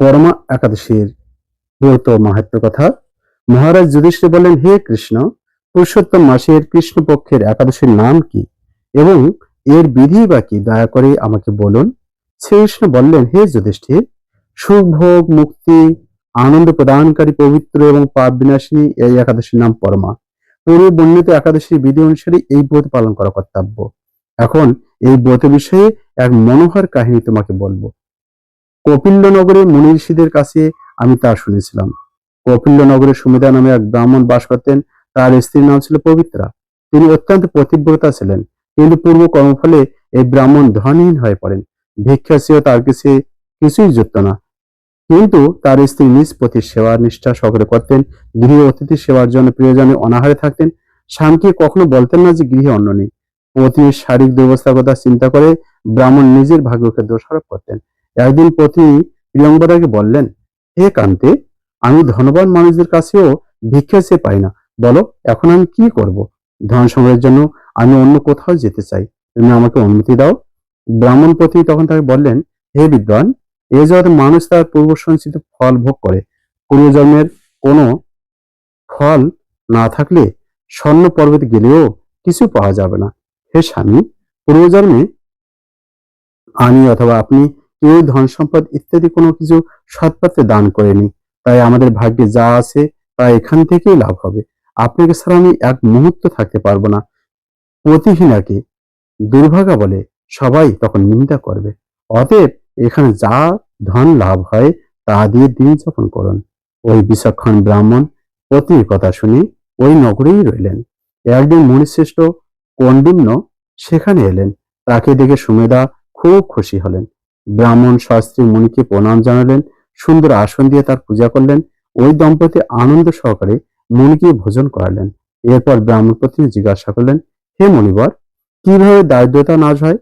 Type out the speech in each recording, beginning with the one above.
পরমা একাদশীর ব্রত মাহাত্ম্য কথা। মহারাজ যুধিষ্ঠির বললেন, হে কৃষ্ণ, পুরুষোত্তম মাসের কৃষ্ণপক্ষের একাদশীর নাম কি এবং এর বিধি বা কি, দয়া করে আমাকে বলুন। শ্রীকৃষ্ণ বললেন, হে যুধিষ্ঠির, সুখ ভোগ মুক্তি আনন্দ প্রদানকারী পবিত্র এবং পাপ বিনাশিনী এই একাদশীর নাম পরমা। পূর্বে বর্ণিত একাদশীর বিধি অনুসারে এই ব্রত পালন করা কর্তব্য। এখন এই ব্রত বিষয়ে এক মনোহর কাহিনী তোমাকে বলবো। কপিল্যনগরে মুনি ঋষিদের কাছে আমি তা শুনেছিলাম। কপিল্যনগরে সুমেধা নামে এক ব্রাহ্মণ বাস করতেন। তার স্ত্রীর নাম ছিল পবিত্রা। তিনি অত্যন্ত পতিব্রতা ছিলেন, কিন্তু পূর্ব কর্মফলে এই ব্রাহ্মণ ধনহীন হয়ে পড়েন। ভিক্ষা চেয়েও তার কাছে কিছুই জুটত না। কিন্তু তার স্ত্রী নিজ পতির সেবা নিষ্ঠা সহকারে করতেন। গৃহে অতিথি সেবার জন্য প্রিয়জনে অনাহারে থাকতেন। স্বামীকে কখনো বলতেন না যে গৃহে অন্ন নেই। পত্নীর শারীরিক দুর্বস্থার কথা চিন্তা করে ব্রাহ্মণ নিজের ভাগ্যকে দোষারোপ করতেন। একদিন পত্নী প্রিয়ঙ্গদাকে বললেন, হে কান্তে, আমি ধনবান মানুষদের কাছেও ভিক্ষা চেয়ে পাই না। বলো, এখন আমি কি করব? ধন সংগ্রহের জন্য আমি অন্য কোথাও যেতে চাই, তুমি আমাকে অনুমতি দাও। ব্রাহ্মণ পত্নী তখন তাকে বললেন, হে বিদ্বান, এ জগতে মানুষ তার পূর্ব সঞ্চিত ফল ভোগ করে। পূর্বজন্মের কোনো ফল না থাকলে স্বর্ণ পর্বতে গেলেও কিছু পাওয়া যাবে না। হে স্বামী, পূর্বজন্মে আমি অথবা আপনি কেউ ধন সম্পদ ইত্যাদি কোনো কিছু সৎপাত্রে দান করেনি। তাই আমাদের ভাগ্যে যা আছে তা এখান থেকেই লাভ হবে। আপনাকে ছাড়া আমি এক মুহূর্ত থাকতে পারবো না। প্রতিহীনাকে দুর্ভাগা বলে সবাই তখন নিন্দা করবে। অতএব এখানে যা ধন লাভ হয় তা দিয়ে দিন যাপন করুন। ওই বিচক্ষণ ব্রাহ্মণ পতির কথা শুনে ওই নগরেই রইলেন। একদিন মুনিশ্রেষ্ঠ কৌন্ডিন্য সেখানে এলেন। তাকে দেখে সুমেধা খুব খুশি হলেন। ব্রাহ্মণ শাস্ত্রী মুনিকে প্রণাম জানালেন, সুন্দর আসন দিয়ে তার পূজা করলেন। ওই দম্পতি আনন্দ সহকারে মুনিকে ভোজন করালেন। এরপর ব্রাহ্মণ পত্নী জিজ্ঞাসা করলেন, হে মুনিবর, কিভাবে দারিদ্রতা নাশ হয়?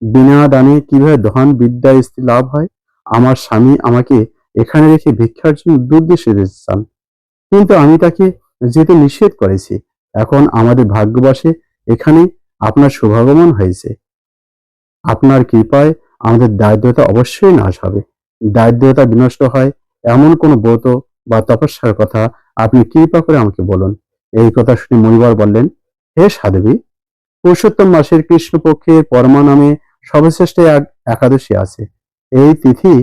বিনা দানে কিভাবে ধন বিদ্যা স্ত্রী লাভ হয়? আমার স্বামী আমাকে এখানে রেখে ভিক্ষার জন্য দূর দেশে যেতে চান, কিন্তু আমি তাকে যেতে নিষেধ করেছি। এখন আমাদের ভাগ্যবশে এখানে আপনার শুভাগমন হয়েছে। আপনার কৃপায় আমাদের দারিদ্রতা অবশ্যই নাশ হবে। দারিদ্রতা বিনষ্ট হয় এমন কোন ব্রত বা তপস্যার কথা আপনি কৃপা করে আমাকে বলুন। এই কথা শুনে মণিবর বললেন, হে সাধ্বী, পুরুষোত্তম মাসের কৃষ্ণপক্ষের পরমা নামে সর্বশ্রেষ্ঠ এক একাদশী আছে। এই তিথি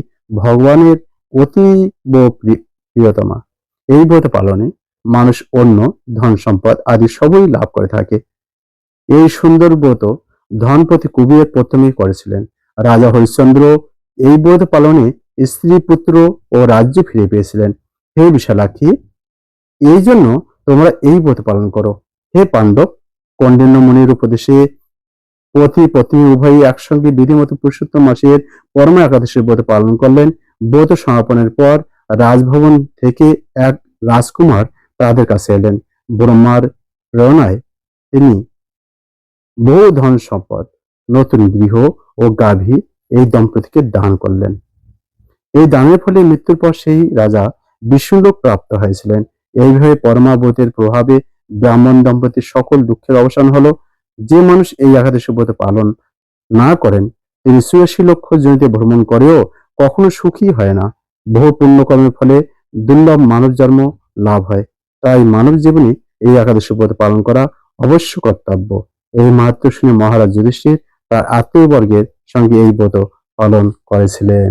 ভগবানের অতীব প্রিয়তমা। এই ব্রত পালনে মানুষ অন্য ধন সম্পদ আদি সবই লাভ করে থাকে। এই সুন্দর ব্রত ধনপতি কুবের প্রথমেই করেছিলেন। রাজা হরিশ্চন্দ্র এই ব্রত পালনে স্ত্রী পুত্র ও রাজ্য ফিরে পেয়েছিলেন। হে বিশালাক্ষী, এই জন্য তোমরা এই ব্রত পালন করো। হে পাণ্ডব, কৌন্ডিন্য মুনির উপদেশে পতি পত্নী উভয়ই একসঙ্গে বিধিমতো পুরুষোত্তম মাসের পরমা একাদশীর ব্রত পালন করলেন। ব্রত সমাপনের পর রাজভবন থেকে এক রাজকুমার তাদের কাছে এলেন। ব্রহ্মার প্রেরণায় তিনি বহু ধন সম্পদ, নতুন গৃহ ও গাভী এই দম্পতিকে দান করলেন। এই দানের ফলে মৃত্যুর পর সেই রাজা বিষ্ণুলোক প্রাপ্ত হয়েছিলেন। এইভাবে পরমাব্রতের প্রভাবে ব্রাহ্মণ দম্পতির সকল দুঃখের অবসান হলো। যে মানুষ এই একাদশী ব্রত পালন না করেন তিনি ৮৪ লক্ষ জনিতে ভ্রমণ করেও কখনো সুখী হয় না। বহু পুণ্যকর্মের ফলে দুর্লভ মানব জন্ম লাভ হয়। তাই মানব জীবনে এই একাদশী ব্রত পালন করা অবশ্য কর্তব্য। এই মাহাত্ম্য শুনে মহারাজ যুধিষ্ঠির তার আত্মীয়বর্গের সঙ্গে এই ব্রত পালন করেছিলেন।